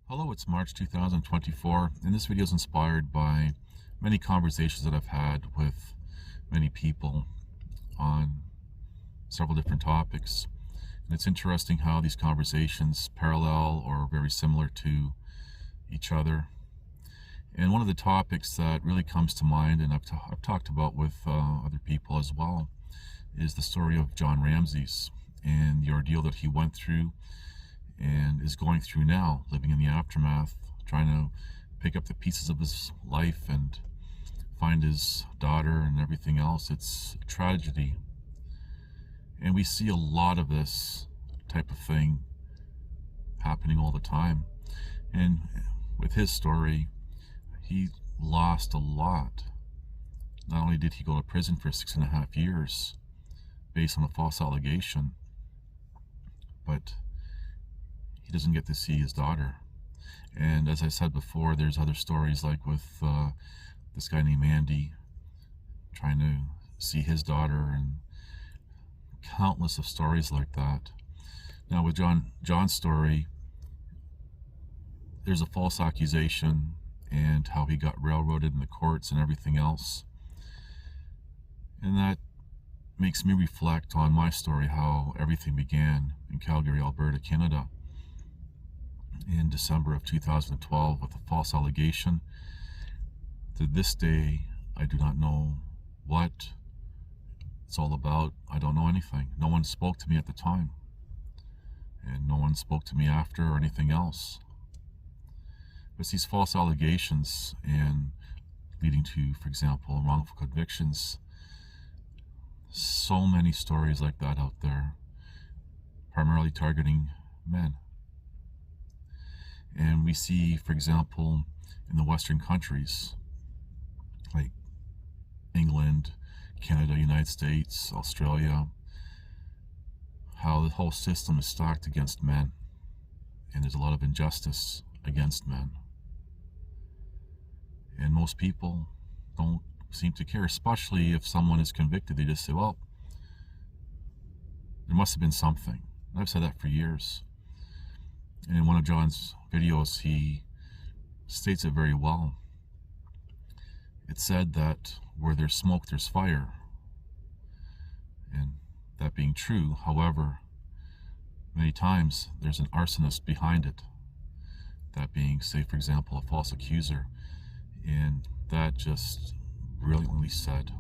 Hello, it's March 2024, and this video is inspired by many conversations that I've had with many people on several different topics. And it's interesting how these conversations parallel or are very similar to each other. And one of the topics that really comes to mind, and I've talked about with other people as well, is the story of John Ramses and the ordeal that he went through and is going through now, living in the aftermath, trying to pick up the pieces of his life and find his daughter and everything else. It's a tragedy. And we see a lot of this type of thing happening all the time. And with his story, he lost a lot. Not only did he go to prison for 6.5 years based on a false allegation, but he doesn't get to see his daughter. And as I said before, there's other stories like with this guy named Andy trying to see his daughter, and countless of stories like that. Now with John's story, there's a false accusation and how he got railroaded in the courts and everything else. And that makes me reflect on my story, how everything began in Calgary, Alberta, Canada, in December of 2012 with a false allegation. To this day, I do not know what it's all about. I don't know anything. No one spoke to me at the time, and no one spoke to me after or anything else. But it's these false allegations and leading to, for example, wrongful convictions. So many stories like that out there, primarily targeting men. And we see, for example, in the Western countries, like England, Canada, United States, Australia, how the whole system is stacked against men. And there's a lot of injustice against men. And most people don't seem to care, especially if someone is convicted. They just say, well, there must have been something. And I've said that for years. And in one of John's videos, he states it very well. It said that where there's smoke, there's fire. And that being true, however, many times there's an arsonist behind it. That being, say, for example, a false accuser. And that just brilliantly said.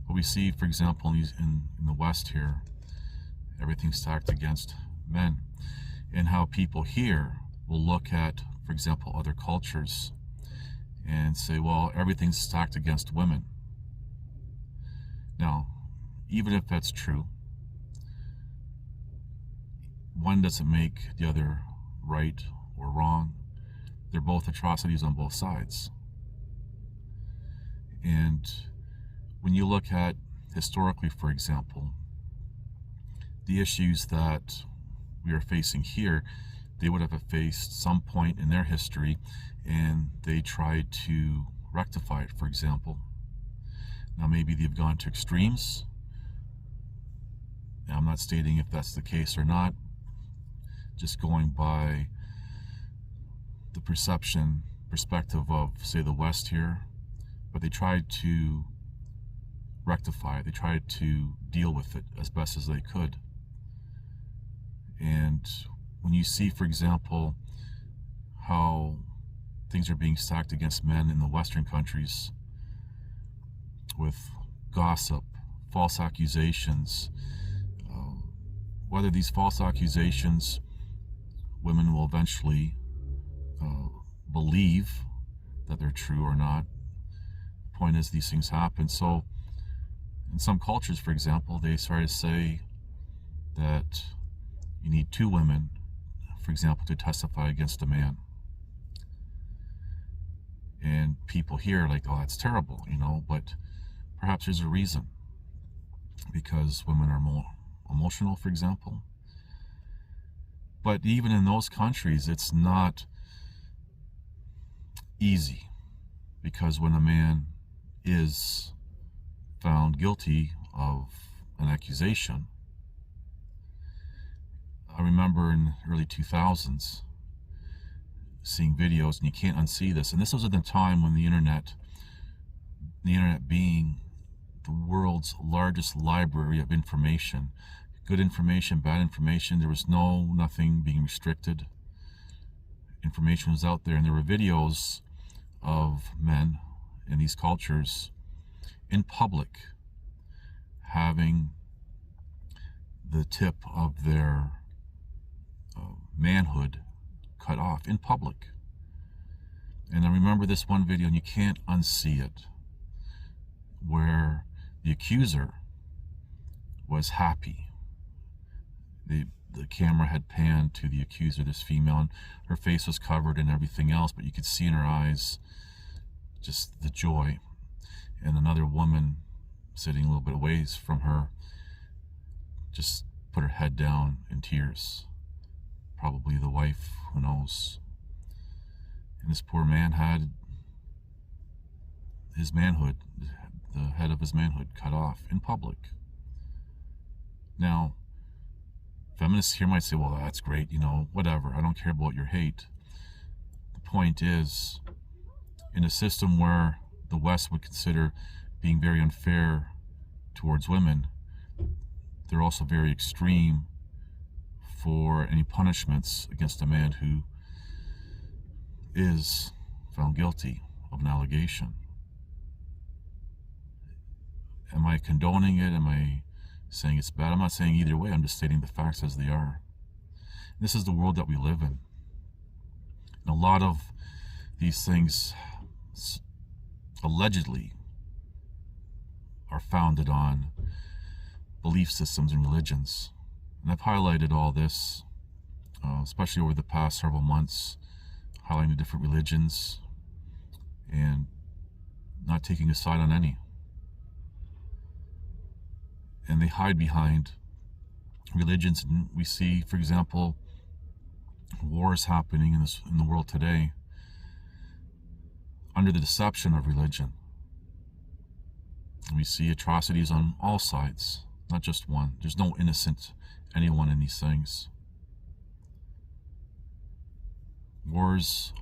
What we see, for example, in the West here, everything's stacked against men, and how people here will look at, for example, other cultures and say, well, everything's stacked against women. Now, even if that's true, one doesn't make the other right or wrong. They're both atrocities on both sides. And when you look at historically, for example, the issues that we are facing here, they would have faced some point in their history, and they tried to rectify it, for example. Now maybe they've gone to extremes. Now, I'm not stating if that's the case or not, just going by the perspective of, say, the West here. But they tried to rectify it. They tried to deal with it as best as they could. And when you see, for example, how things are being stacked against men in the Western countries with gossip, false accusations, whether these false accusations women will eventually believe that they're true or not. The point is, these things happen. So in some cultures, for example, they try to say that you need 2 women, for example, to testify against a man. And people here are like, oh, that's terrible, but perhaps there's a reason. Because women are more emotional, for example. But even in those countries, it's not easy, because when a man is found guilty of an accusation, I remember in the early 2000s seeing videos, and you can't unsee this. And this was at the time when the internet being the world's largest library of information, good information, bad information, there was nothing being restricted. Information was out there, and there were videos of men in these cultures in public having the tip of their manhood cut off in public. And I remember this one video, and you can't unsee it, where the accuser was happy. The camera had panned to the accuser, this female, and her face was covered and everything else, but you could see in her eyes just the joy. And another woman sitting a little bit away from her just put her head down in tears. Probably the wife, who knows. And this poor man had his manhood, the head of his manhood, cut off in public. Now, feminists here might say, well, that's great, you know, whatever, I don't care about your hate. The point is, in a system where the West would consider being very unfair towards women, they're also very extreme for any punishments against a man who is found guilty of an allegation. Am I condoning it? Am I saying it's bad? I'm not saying either way. I'm just stating the facts as they are. This is the world that we live in. And a lot of these things allegedly are founded on belief systems and religions. And I've highlighted all this, especially over the past several months, highlighting the different religions and not taking a side on any. And they hide behind religions, and we see, for example, wars happening in the world today under the deception of religion. And we see atrocities on all sides, not just one. There's no innocent anyone in these things. Wars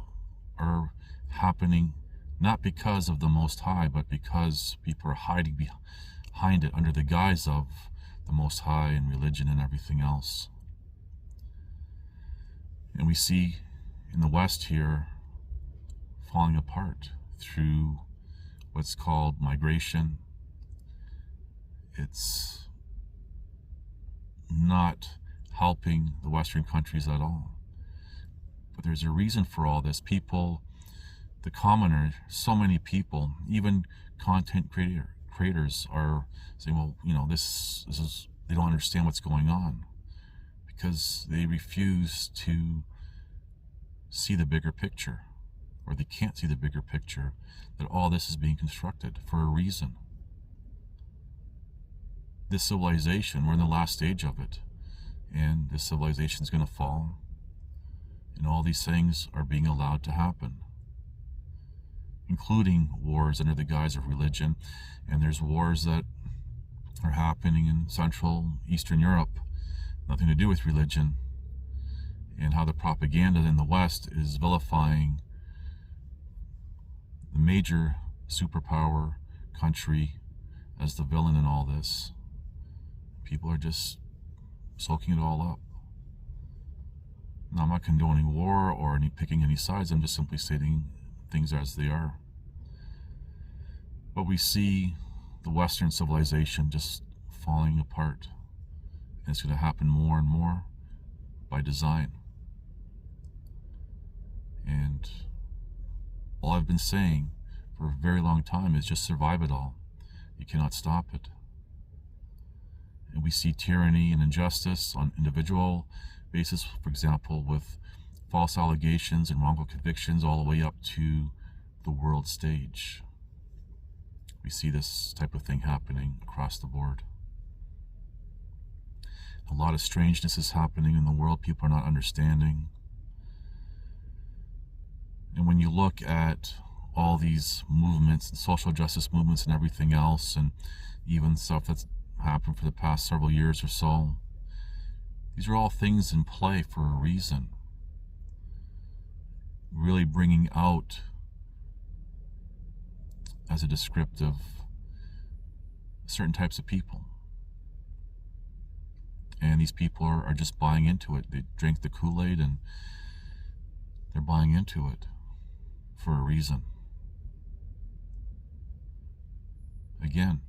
are happening not because of the Most High, but because people are hiding behind it under the guise of the Most High and religion and everything else. And we see in the West here falling apart through what's called migration. It's not helping the Western countries at all. But there's a reason for all this. People, the commoner, so many people, even content creators are saying, well, you know, this is, they don't understand what's going on because they refuse to see the bigger picture, or they can't see the bigger picture, that all this is being constructed for a reason. This civilization, we're in the last stage of it, and this civilization is going to fall, and all these things are being allowed to happen, including wars under the guise of religion. And there's wars that are happening in Central Eastern Europe, nothing to do with religion, and how the propaganda in the West is vilifying the major superpower country as the villain in all this. People are just soaking it all up. Now, I'm not condoning war or picking any sides. I'm just simply stating things as they are. But we see the Western civilization just falling apart. And it's going to happen more and more by design. And all I've been saying for a very long time is just survive it all. You cannot stop it. And we see tyranny and injustice on individual basis, for example, with false allegations and wrongful convictions, all the way up to the world stage. We see this type of thing happening across the board. A lot of strangeness is happening in the world. People are not understanding. And when you look at all these movements and social justice movements and everything else, and even stuff that's happened for the past several years or so, These are all things in play for a reason, really bringing out as a descriptive certain types of people. And these people are just buying into it. They drink the Kool-Aid and they're buying into it for a reason. Again,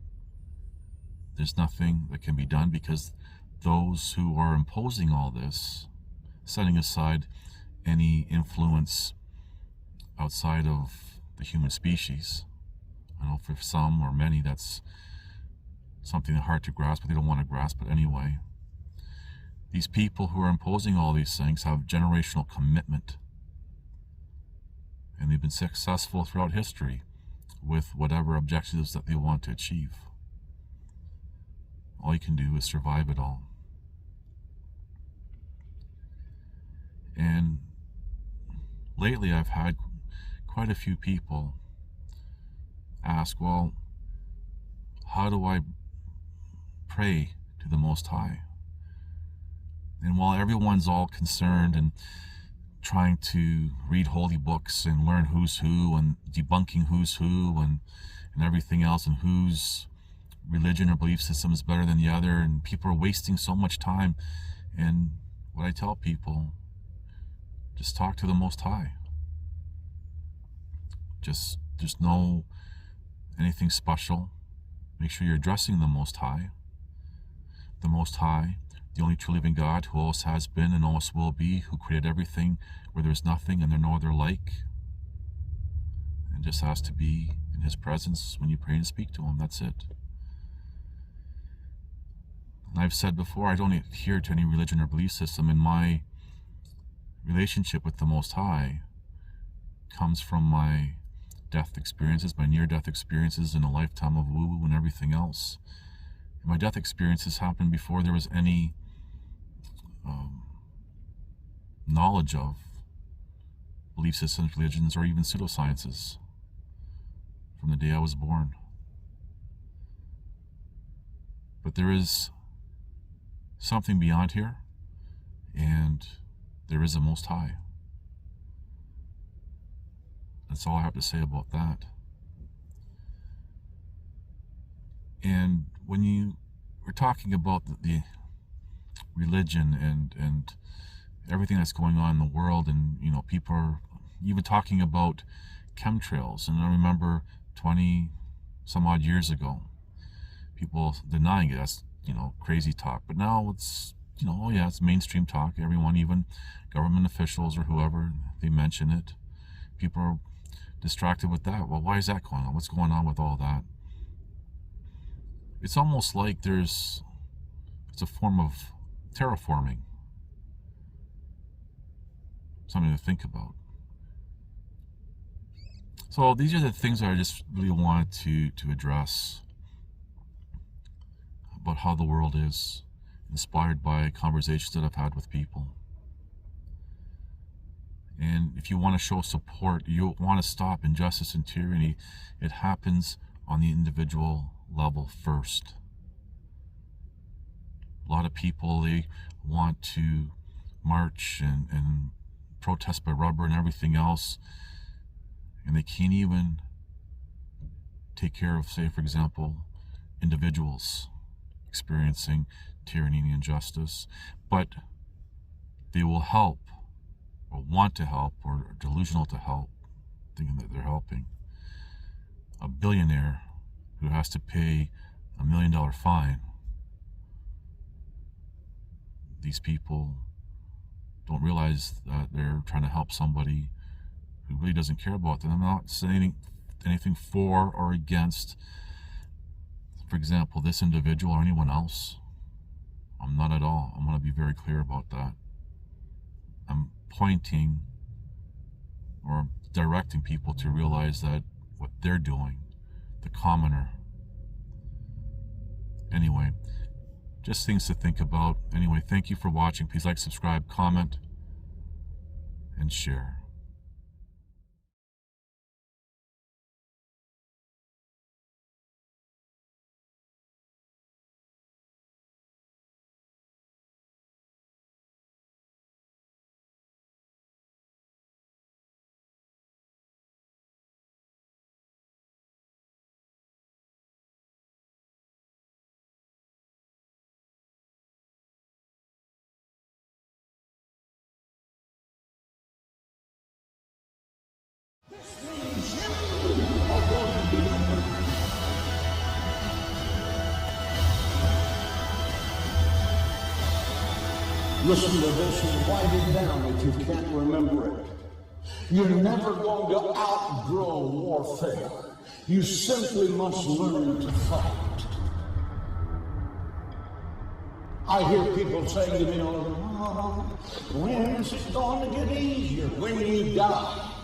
there's nothing that can be done because those who are imposing all this, setting aside any influence outside of the human species, I know for some or many that's something hard to grasp, but they don't want to grasp it anyway. These people who are imposing all these things have generational commitment, and they've been successful throughout history with whatever objectives that they want to achieve. All you can do is survive it all. And lately I've had quite a few people ask, well, how do I pray to the Most High? And while everyone's all concerned and trying to read holy books and learn who's who and debunking who's who and everything else and whose religion or belief system is better than the other, and people are wasting so much time, and what I tell people, just talk to the Most High. Just, there's no anything special. Make sure you're addressing the Most High. The Most High, the only true living God, who always has been and always will be, who created everything where there's nothing and there's no other like, and just has to be in His presence when you pray and speak to Him. That's it. And I've said before, I don't adhere to any religion or belief system, and my relationship with the Most High comes from my death experiences, my near-death experiences, and a lifetime of woo-woo and everything else. And my death experiences happened before there was any knowledge of belief systems, religions, or even pseudosciences from the day I was born. But there is something beyond here, and there is a Most High. That's all I have to say about that. And when you were talking about the religion and everything that's going on in the world, and you know, people are even talking about chemtrails, and I remember 20 some odd years ago people denying it. That's, you know, crazy talk. But now it's, you know, oh yeah, it's mainstream talk. Everyone, even government officials or whoever, they mention it. People are distracted with that. Well, why is that going on? What's going on with all that? It's almost like it's a form of terraforming. Something to think about. So these are the things that I just really wanted to address about how the world is, inspired by conversations that I've had with people. And if you want to show support, you want to stop injustice and tyranny, it happens on the individual level first. A lot of people, they want to march and protest by rubber and everything else, and they can't even take care of, say, for example, individuals experiencing tyranny and injustice, but they will help or want to help or are delusional to help, thinking that they're helping a billionaire who has to pay $1 million fine. These people don't realize that they're trying to help somebody who really doesn't care about them. I'm not saying anything for or against, for example, this individual or anyone else. I'm not at all. I want to be very clear about that. I'm pointing or directing people to realize that what they're doing, the commoner. Anyway, just things to think about. Anyway, thank you for watching. Please like, subscribe, comment, and share. Listen to this and write it down if you can't remember it. You're never going to outgrow warfare. You simply must learn to fight. I hear people saying to me, oh, when is it going to get easier? When you die.